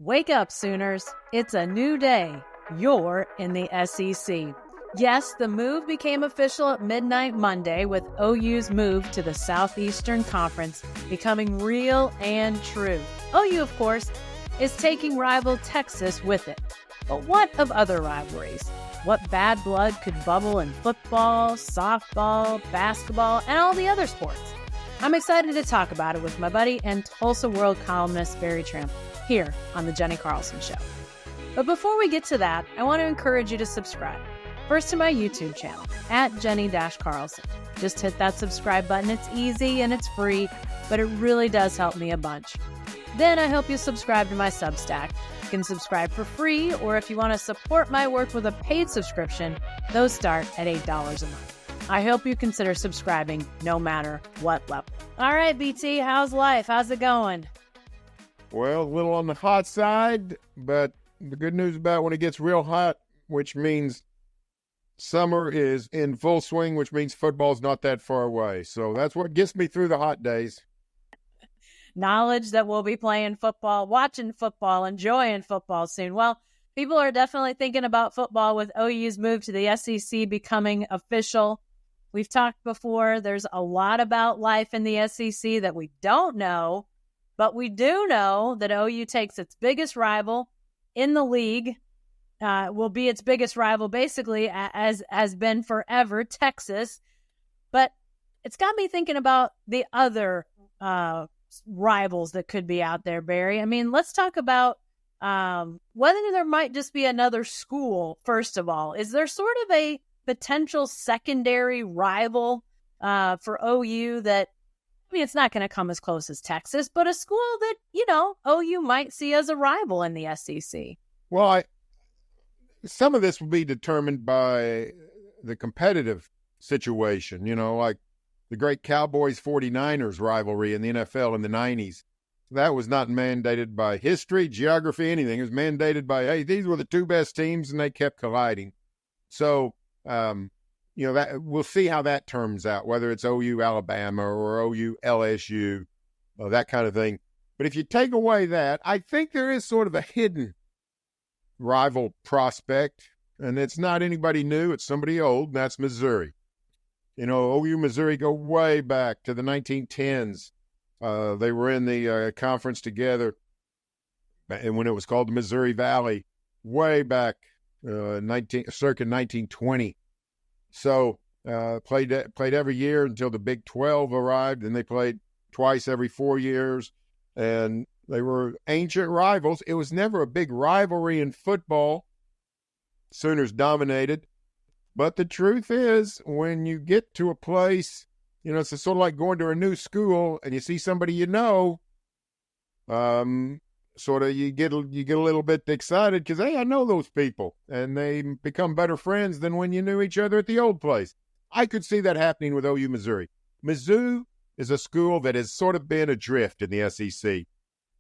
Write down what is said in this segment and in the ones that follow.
Wake up, Sooners. It's a new day. You're in the SEC. Yes, the move became official at midnight Monday with OU's move to the Southeastern Conference becoming real and true. OU, of course, is taking rival Texas with it. But what of other rivalries? What bad blood could bubble in football, softball, basketball, and all the other sports? I'm excited to talk about it with my buddy and Tulsa World columnist Berry Tramel here on the Jenni Carlson Show. But before we get to that, I want to encourage you to subscribe. First to my YouTube channel, at Jenni-Carlson. Just hit that subscribe button. It's easy and it's free, but it really does help me a bunch. Then I hope you subscribe to my Substack. You can subscribe for free, or if you want to support my work with a paid subscription, those start at $8 a month. I hope you consider subscribing no matter what level. All right, BT, how's life? How's it going? Well, a little on the hot side, but the good news about when it gets real hot, which means summer is in full swing, which means football's not that far away. So that's what gets me through the hot days. Knowledge that we'll be playing football, watching football, enjoying football soon. Well, people are definitely thinking about football with OU's move to the SEC becoming official. We've talked before, there's a lot about life in the SEC that we don't know, but we do know that OU takes its biggest rival in the league, will be its biggest rival basically, as has been forever, Texas. But it's got me thinking about the other rivals that could be out there, Barry. I mean, let's talk about whether there might just be another school, first of all. Is there sort of a potential secondary rival for OU that, I mean, it's not going to come as close as Texas, but a school that, you know, OU might see as a rival in the SEC? Well, some of this will be determined by the competitive situation, you know, like the great Cowboys 49ers rivalry in the NFL in the 90s. That was not mandated by history, geography, anything. It was mandated by, hey, these were the two best teams, and they kept colliding. So, you know, that we'll see how that turns out, whether it's OU Alabama or OU LSU, that kind of thing. But if you take away that, I think there is sort of a hidden rival prospect, and it's not anybody new. It's somebody old, and that's Missouri. You know, OU Missouri go way back to the 1910s. They were in the conference together, and when it was called the Missouri Valley, way back circa 1920. So played every year until the Big 12 arrived, and they played twice every 4 years, and they were ancient rivals. It was never a big rivalry in football. Sooners dominated. But the truth is, when you get to a place, you know, it's sort of like going to a new school and you see somebody you know, sort of you get a little bit excited because, hey, I know those people. And they become better friends than when you knew each other at the old place. I could see that happening with OU Missouri. Mizzou is a school that has sort of been adrift in the SEC.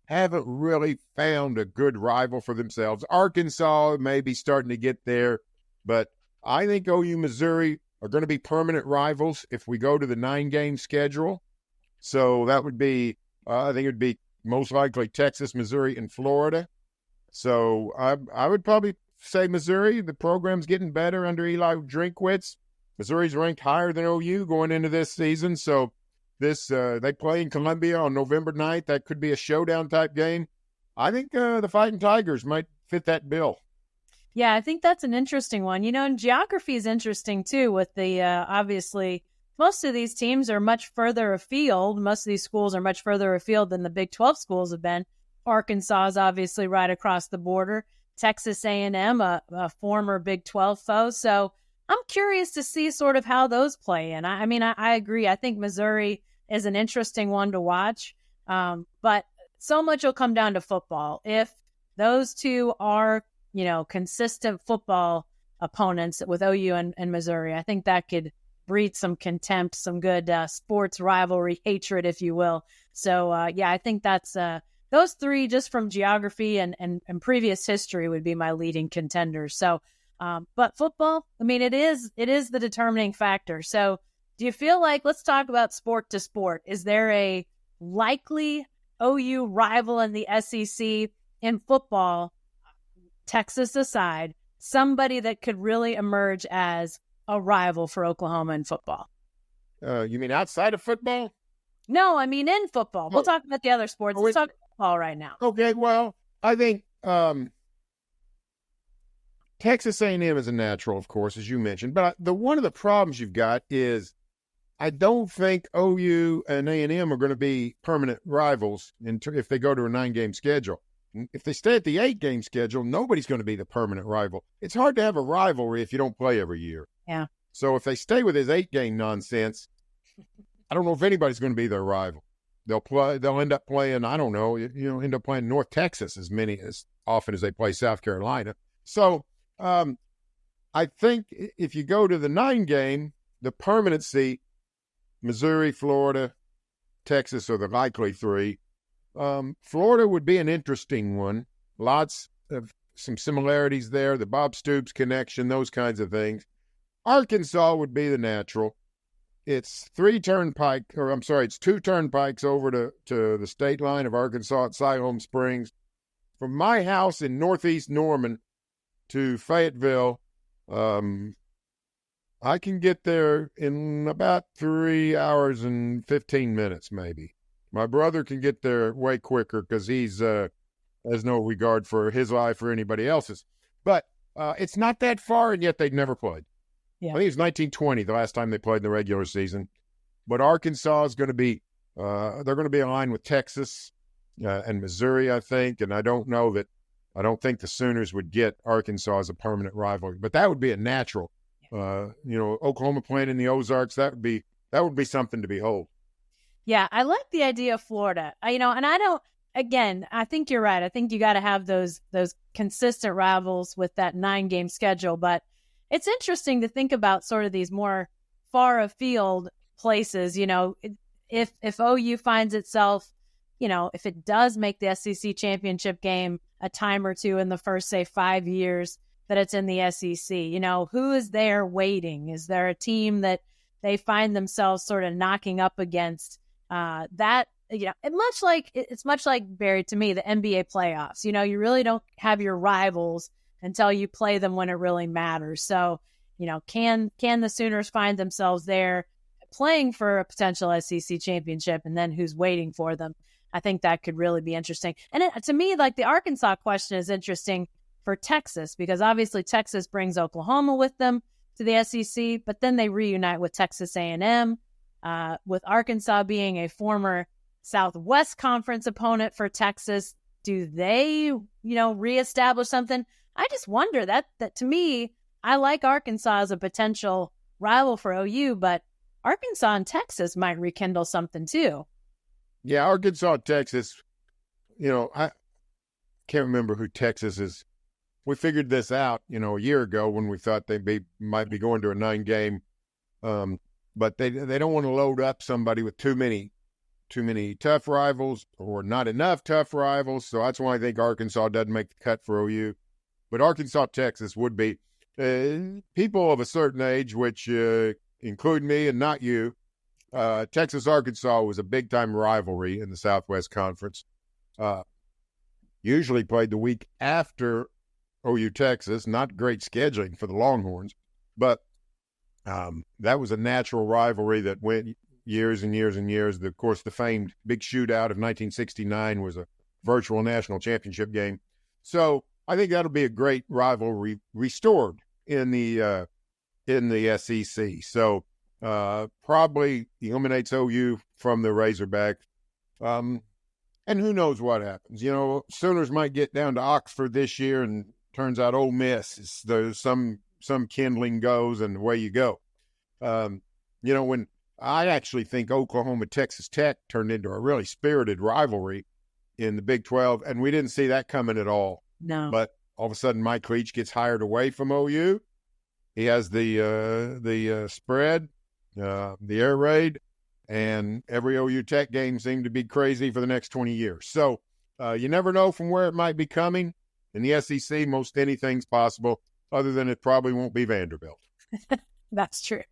Haven't really found a good rival for themselves. Arkansas may be starting to get there, but I think OU Missouri are going to be permanent rivals if we go to the 9-game schedule. So that would be, I think it would be most likely Texas, Missouri, and Florida. So I would probably say Missouri. The program's getting better under Eli Drinkwitz. Missouri's ranked higher than OU going into this season. So they play in Columbia on November 9th. That could be a showdown type game. I think the Fighting Tigers might fit that bill. Yeah, I think that's an interesting one. You know, and geography is interesting too with the, obviously, most of these teams are much further afield. Most of these schools are much further afield than the Big 12 schools have been. Arkansas is obviously right across the border. Texas A&M, a former Big 12 foe. So I'm curious to see sort of how those play in. I mean, I agree. I think Missouri is an interesting one to watch. But so much will come down to football. If those two are, you know, consistent football opponents with OU and Missouri, I think that could breed some contempt, some good sports rivalry hatred, if you will. So, yeah, I think that's those three, just from geography and previous history, would be my leading contenders. So, but football, I mean, it is the determining factor. So do you feel like, let's talk about sport to sport. Is there a likely OU rival in the SEC in football, Texas aside, somebody that could really emerge as a rival for Oklahoma in football? You mean outside of football? No, I mean in football. We'll talk about the other sports. Let's talk football right now. Okay, well, I think Texas A&M is a natural, of course, as you mentioned. But one of the problems you've got is I don't think OU and A&M are going to be permanent rivals if they go to a 9-game schedule. If they stay at the 8-game schedule, nobody's going to be the permanent rival. It's hard to have a rivalry if you don't play every year. Yeah. So if they stay with this 8-game nonsense, I don't know if anybody's going to be their rival. They'll end up playing, I don't know, end up playing North Texas as often as they play South Carolina. So I think if you go to the 9-game, the permanency, Missouri, Florida, Texas are the likely 3. Florida would be an interesting one. Lots of some similarities there, the Bob Stoops connection, those kinds of things. Arkansas would be the natural. It's 2 turnpikes over to the state line of Arkansas at Siloam Springs. From my house in northeast Norman to Fayetteville, I can get there in about 3 hours and 15 minutes, maybe. My brother can get there way quicker because he's has no regard for his life or anybody else's. But it's not that far, and yet they'd never played. Yeah. I think it was 1920, the last time they played in the regular season. But Arkansas is going to be they're going to be aligned with Texas and Missouri, I think. And I don't think the Sooners would get Arkansas as a permanent rivalry. But that would be a natural. Oklahoma playing in the Ozarks, that would be something to behold. Yeah, I like the idea of Florida. And I think you're right. I think you got to have those consistent rivals with that 9-game schedule. But it's interesting to think about sort of these more far afield places. If OU finds itself, if it does make the SEC championship game a time or two in the first, say, 5 years that it's in the SEC, who is there waiting? Is there a team that they find themselves sort of knocking up against? It's much like, Barry, to me, the NBA playoffs. You really don't have your rivals until you play them when it really matters. So, can the Sooners find themselves there playing for a potential SEC championship, and then who's waiting for them? I think that could really be interesting. And to me, like the Arkansas question is interesting for Texas, because obviously Texas brings Oklahoma with them to the SEC, but then they reunite with Texas A&M. With Arkansas being a former Southwest Conference opponent for Texas, do they, reestablish something? I just wonder that to me, I like Arkansas as a potential rival for OU, but Arkansas and Texas might rekindle something too. Yeah, Arkansas, Texas, I can't remember who Texas is. We figured this out, a year ago when we thought they might be going to a 9-game. But they don't want to load up somebody with too many tough rivals or not enough tough rivals. So that's why I think Arkansas doesn't make the cut for OU. But Arkansas, Texas would be people of a certain age, which include me and not you. Texas, Arkansas was a big-time rivalry in the Southwest Conference. Usually played the week after OU, Texas. Not great scheduling for the Longhorns, but that was a natural rivalry that went years and years and years. Of course, the famed big shootout of 1969 was a virtual national championship game. So I think that'll be a great rivalry restored in the SEC. So probably eliminates OU from the Razorbacks. And who knows what happens. Sooners might get down to Oxford this year, and turns out Ole Miss. There's some kindling goes, and away you go. When I actually think Oklahoma, Texas Tech turned into a really spirited rivalry in the Big 12, and we didn't see that coming at all. No. But all of a sudden, Mike Leach gets hired away from OU. He has the spread, the air raid, and every OU Tech game seemed to be crazy for the next 20 years. So you never know from where it might be coming. In the SEC, most anything's possible, other than it probably won't be Vanderbilt. That's true.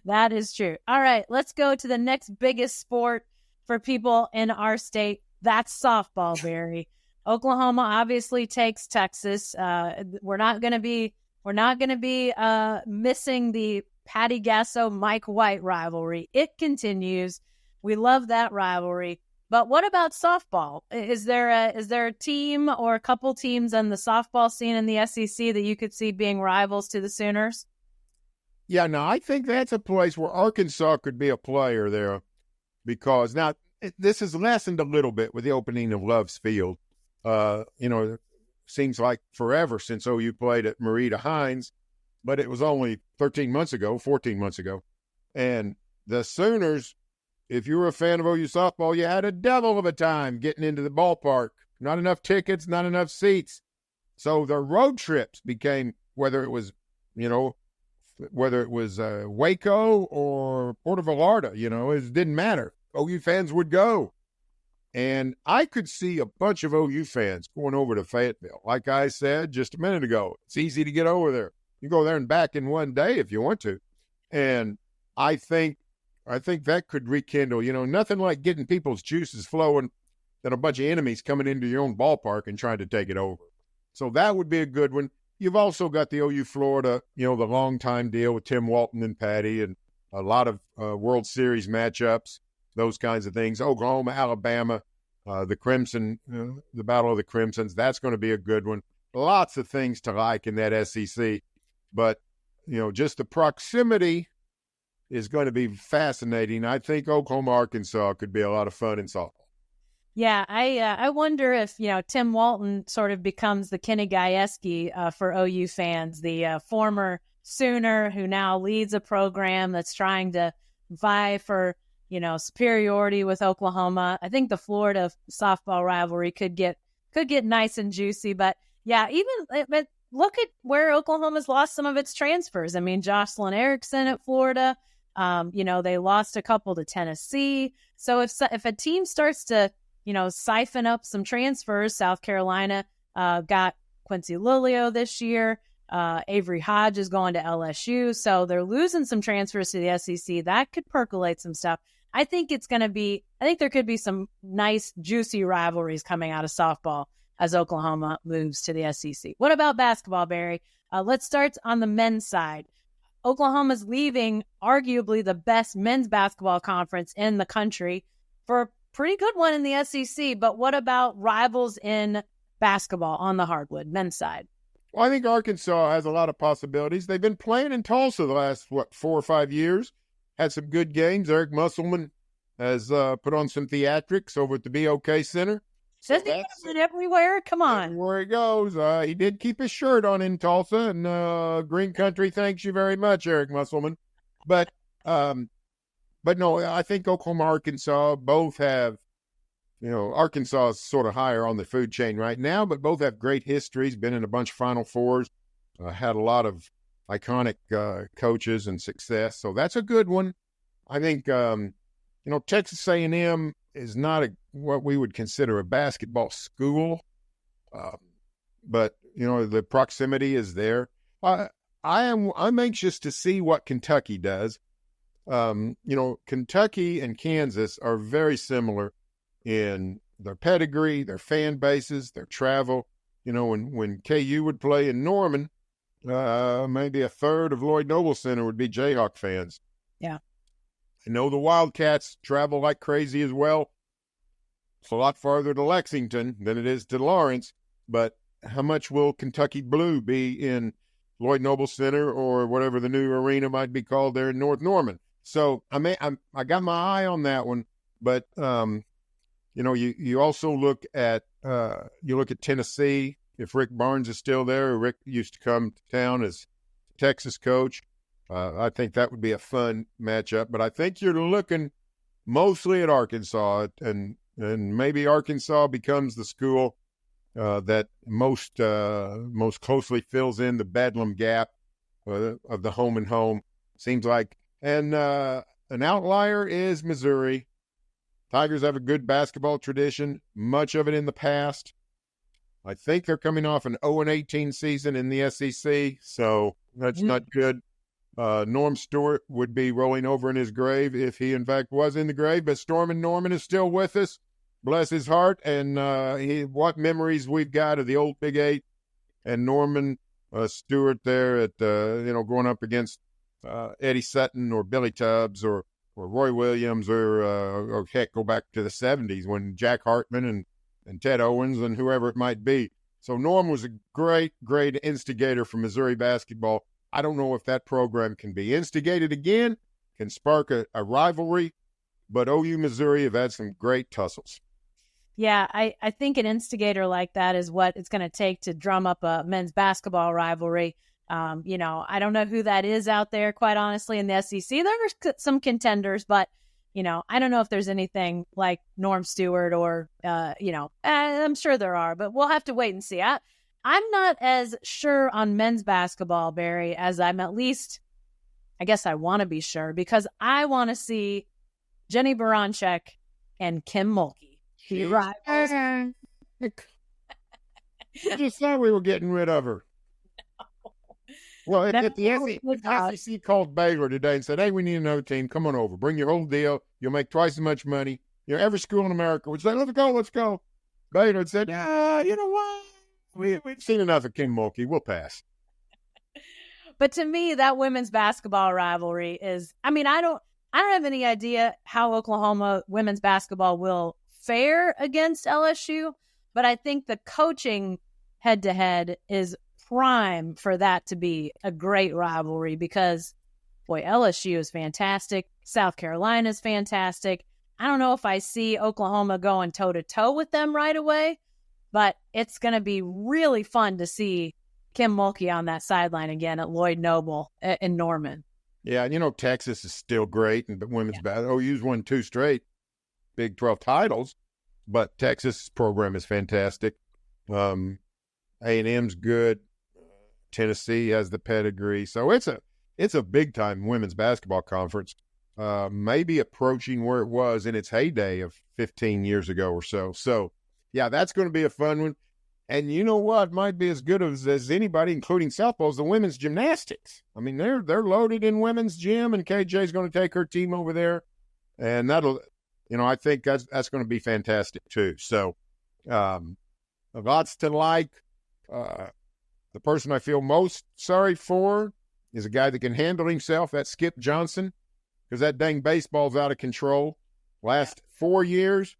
That is true. All right, let's go to the next biggest sport for people in our state. That's softball, Barry. Oklahoma obviously takes Texas. We're not going to be missing the Patty Gasso Mike White rivalry. It continues. We love that rivalry. But what about softball? Is there a team or a couple teams on the softball scene in the SEC that you could see being rivals to the Sooners? Yeah, no, I think that's a place where Arkansas could be a player there, because now this has lessened a little bit with the opening of Love's Field. It seems like forever since OU played at Marita Hines, but it was only 14 months ago. And the Sooners, if you were a fan of OU softball, you had a devil of a time getting into the ballpark. Not enough tickets, not enough seats. So their road trips became, whether it was Waco or Puerto Vallarta, it didn't matter. OU fans would go. And I could see a bunch of OU fans going over to Fayetteville. Like I said just a minute ago, it's easy to get over there. You go there and back in one day if you want to. And I think that could rekindle, nothing like getting people's juices flowing than a bunch of enemies coming into your own ballpark and trying to take it over. So that would be a good one. You've also got the OU Florida, the long-time deal with Tim Walton and Patty, and a lot of World Series matchups, those kinds of things. Oklahoma, Alabama, the Crimson, the Battle of the Crimsons, that's going to be a good one. Lots of things to like in that SEC. But, just the proximity is going to be fascinating. I think Oklahoma, Arkansas could be a lot of fun in softball. Yeah, I wonder if, Tim Walton sort of becomes the Kenny Gajewski for OU fans, the former Sooner who now leads a program that's trying to vie for, superiority with Oklahoma. I think the Florida softball rivalry could get nice and juicy. But, yeah, but look at where Oklahoma's lost some of its transfers. I mean, Jocelyn Erickson at Florida, they lost a couple to Tennessee. So if a team starts to siphon up some transfers. South Carolina got Quincy Lilio this year. Avery Hodge is going to LSU. So they're losing some transfers to the SEC. That could percolate some stuff. I think there could be some nice, juicy rivalries coming out of softball as Oklahoma moves to the SEC. What about basketball, Barry? Let's start on the men's side. Oklahoma's leaving arguably the best men's basketball conference in the country for a pretty good one in the SEC. But what about rivals in basketball on the hardwood, men's side? Well, I think Arkansas has a lot of possibilities. They've been playing in Tulsa the last, 4 or 5 years. Had some good games. Eric Musselman has put on some theatrics over at the BOK Center. Says he does it everywhere. Come on. Everywhere he goes. He did keep his shirt on in Tulsa, and Green Country thanks you very much, Eric Musselman. But no, I think Oklahoma, Arkansas both have, Arkansas is sort of higher on the food chain right now, but both have great histories, been in a bunch of Final Fours, had a lot of iconic coaches and success. So that's a good one. I think, Texas A&M is not what we would consider a basketball school, but, the proximity is there. I'm anxious to see what Kentucky does. Kentucky and Kansas are very similar in their pedigree, their fan bases, their travel. When KU would play in Norman, maybe a third of Lloyd Noble Center would be Jayhawk fans. Yeah. I know the Wildcats travel like crazy as well. It's a lot farther to Lexington than it is to Lawrence, but how much will Kentucky Blue be in Lloyd Noble Center or whatever the new arena might be called there in North Norman? So I got my eye on that one, but you also look at Tennessee. If Rick Barnes is still there, Rick used to come to town as Texas coach. I think that would be a fun matchup. But I think you're looking mostly at Arkansas, and maybe Arkansas becomes the school that most closely fills in the Bedlam gap of the home and home. Seems like. And an outlier is Missouri. Tigers have a good basketball tradition, much of it in the past. I think they're coming off an 0-18 season in the SEC, so that's not good. Norm Stewart would be rolling over in his grave if he, in fact, was in the grave, but Stormin' Norman is still with us. bless his heart. And what memories we've got of the old Big Eight and Norman Stewart there at, going up against Eddie Sutton or Billy Tubbs or Roy Williams or heck, go back to the 70s when Jack Hartman and Ted Owens and whoever it might be. So Norm was a great, great instigator for Missouri basketball. I don't know if that program can be instigated again, can spark a rivalry, but OU Missouri have had some great tussles. Yeah, I think an instigator like that is what it's going to take to drum up a men's basketball rivalry. I don't know who that is out there, quite honestly, in the SEC. There are some contenders, but, I don't know if there's anything like Norm Stewart or, I'm sure there are, but we'll have to wait and see. I'm not as sure on men's basketball, Barry, as I'm at least, I guess I want to be sure, because I want to see Jenni Baranczyk and Kim Mulkey. I just thought we were getting rid of her. Well, if the SEC called Baylor today and said, hey, we need another team, come on over. Bring your whole deal. You'll make twice as much money. Every school in America would say, let's go. Baylor had said, you know what? We've seen enough of Kim Mulkey. We'll pass. But to me, that women's basketball rivalry is, I don't have any idea how Oklahoma women's basketball will fare against LSU, but I think the coaching head-to-head is prime for that to be a great rivalry because, boy, LSU is fantastic. South Carolina is fantastic. I don't know if I see Oklahoma going toe-to-toe with them right away, but it's going to be really fun to see Kim Mulkey on that sideline again at Lloyd Noble in Norman. Yeah, Texas is still great, and women's basketball. OU's won 2 straight Big 12 titles, but Texas' program is fantastic. A&M's good. Tennessee has the pedigree. So it's a big-time women's basketball conference, maybe approaching where it was in its heyday of 15 years ago or so. So, yeah, that's going to be a fun one. And you know what might be as good as anybody, including softball, is the women's gymnastics. I mean, they're loaded in women's gym, and KJ's going to take her team over there. And that'll, I think that's going to be fantastic too. So, lots to like. The person I feel most sorry for is a guy that can handle himself. That's Skip Johnson, because that dang baseball's out of control. Last 4 years,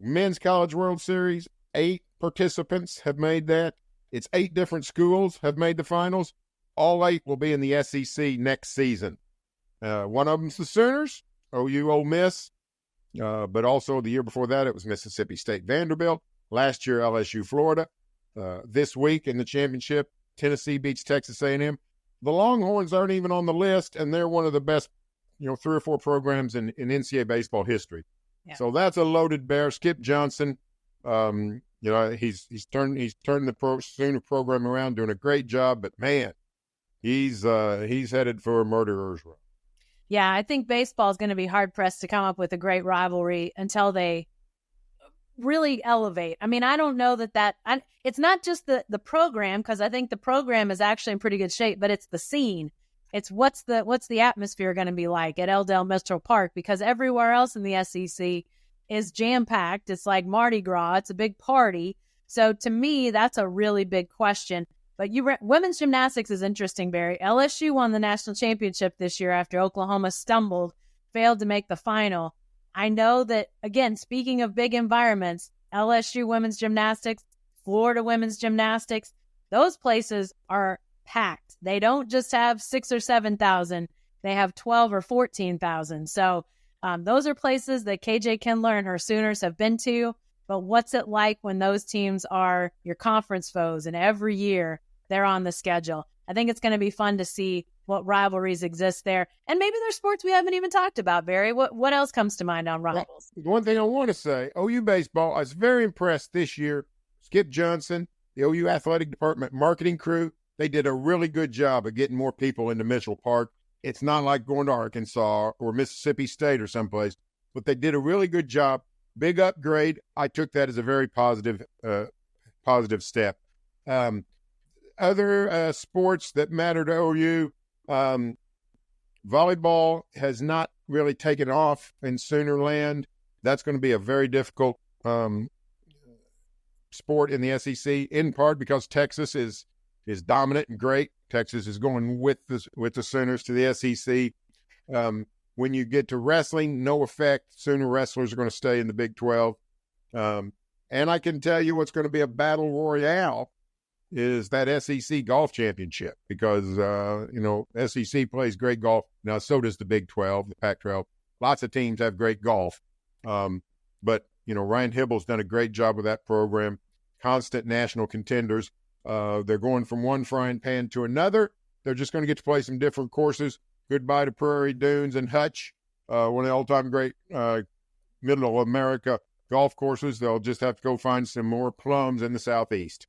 Men's College World Series, 8 participants have made that. It's 8 different schools have made the finals. All 8 will be in the SEC next season. One of them's the Sooners, OU Ole Miss, but also the year before that it was Mississippi State Vanderbilt. Last year, LSU Florida. This week in the championship, Tennessee beats Texas A&M. The Longhorns aren't even on the list, and they're one of the best, 3 or 4 programs in NCAA baseball history. Yeah. So that's a loaded bear. Skip Johnson, he's turned the Sooner program around, doing a great job. But man, he's headed for a murderer's row. Yeah, I think baseball is going to be hard pressed to come up with a great rivalry until they really elevate. I don't know that it's not just the program, because I think the program is actually in pretty good shape, but it's the scene. It's what's the atmosphere going to be like at Eldale Metro Park, because everywhere else in the SEC is jam-packed. It's like Mardi Gras. It's a big party. So to me, that's a really big question. But women's gymnastics is interesting, Barry. LSU won the national championship this year after Oklahoma failed to make the final. I know that, again, speaking of big environments, LSU women's gymnastics, Florida women's gymnastics, those places are packed. They don't just have 6,000 or 7,000. They have 12,000 or 14,000. So those are places that KJ Kindler and her Sooners have been to. But what's it like when those teams are your conference foes and every year they're on the schedule? I think it's going to be fun to see what rivalries exist there. And maybe there's sports we haven't even talked about, Barry. What else comes to mind on rivals? Well, one thing I want to say, OU baseball, I was very impressed this year. Skip Johnson, the OU athletic department marketing crew, they did a really good job of getting more people into Mitchell Park. It's not like going to Arkansas or Mississippi State or someplace, but they did a really good job. Big upgrade. I took that as a very positive step. Other sports that matter to OU, volleyball has not really taken off in Sooner land. That's going to be a very difficult sport in the SEC, in part because Texas is dominant and great. Texas is going with the Sooners to the SEC. When you get to wrestling, no effect. Sooner wrestlers are going to stay in the Big 12. And I can tell you what's going to be a battle royale is that SEC golf championship because, SEC plays great golf. Now, so does the Big 12, the Pac-12. Lots of teams have great golf. But Ryan Hibble's done a great job with that program. Constant national contenders. They're going from one frying pan to another. They're just going to get to play some different courses. Goodbye to Prairie Dunes and Hutch, one of the all-time great middle America golf courses. They'll just have to go find some more plums in the Southeast.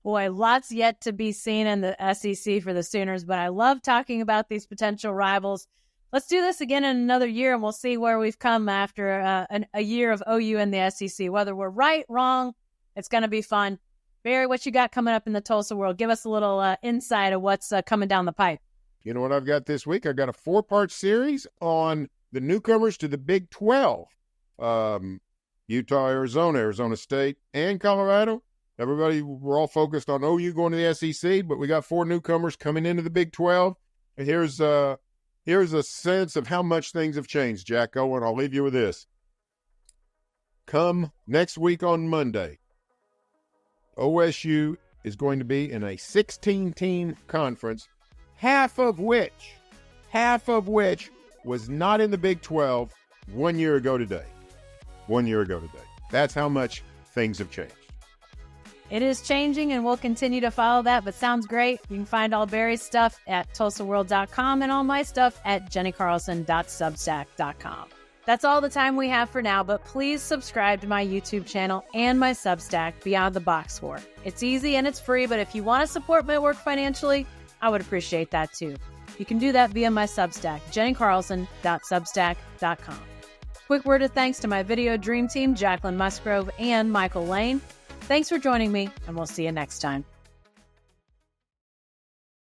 Boy, lots yet to be seen in the SEC for the Sooners, but I love talking about these potential rivals. Let's do this again in another year, and we'll see where we've come after a year of OU and the SEC. Whether we're right, wrong, it's going to be fun. Barry, what you got coming up in the Tulsa World? Give us a little insight of what's coming down the pipe. You know what I've got this week? I've got a 4-part series on the newcomers to the Big 12. Utah, Arizona State, and Colorado. Everybody, we're all focused on OU going to the SEC, but we got 4 newcomers coming into the Big 12. And here's a sense of how much things have changed, Jack Owen. I'll leave you with this. Come next week on Monday, OSU is going to be in a 16-team conference, half of which was not in the Big 12 1 year ago today. That's how much things have changed. It is changing, and we'll continue to follow that, but sounds great. You can find all Barry's stuff at TulsaWorld.com and all my stuff at JenniCarlson.substack.com. That's all the time we have for now, but please subscribe to my YouTube channel and my Substack, Beyond the Box Score. It's easy and it's free, but if you want to support my work financially, I would appreciate that too. You can do that via my Substack, JenniCarlson.substack.com. Quick word of thanks to my video dream team, Jacqueline Musgrove and Michael Lane. Thanks for joining me, and we'll see you next time.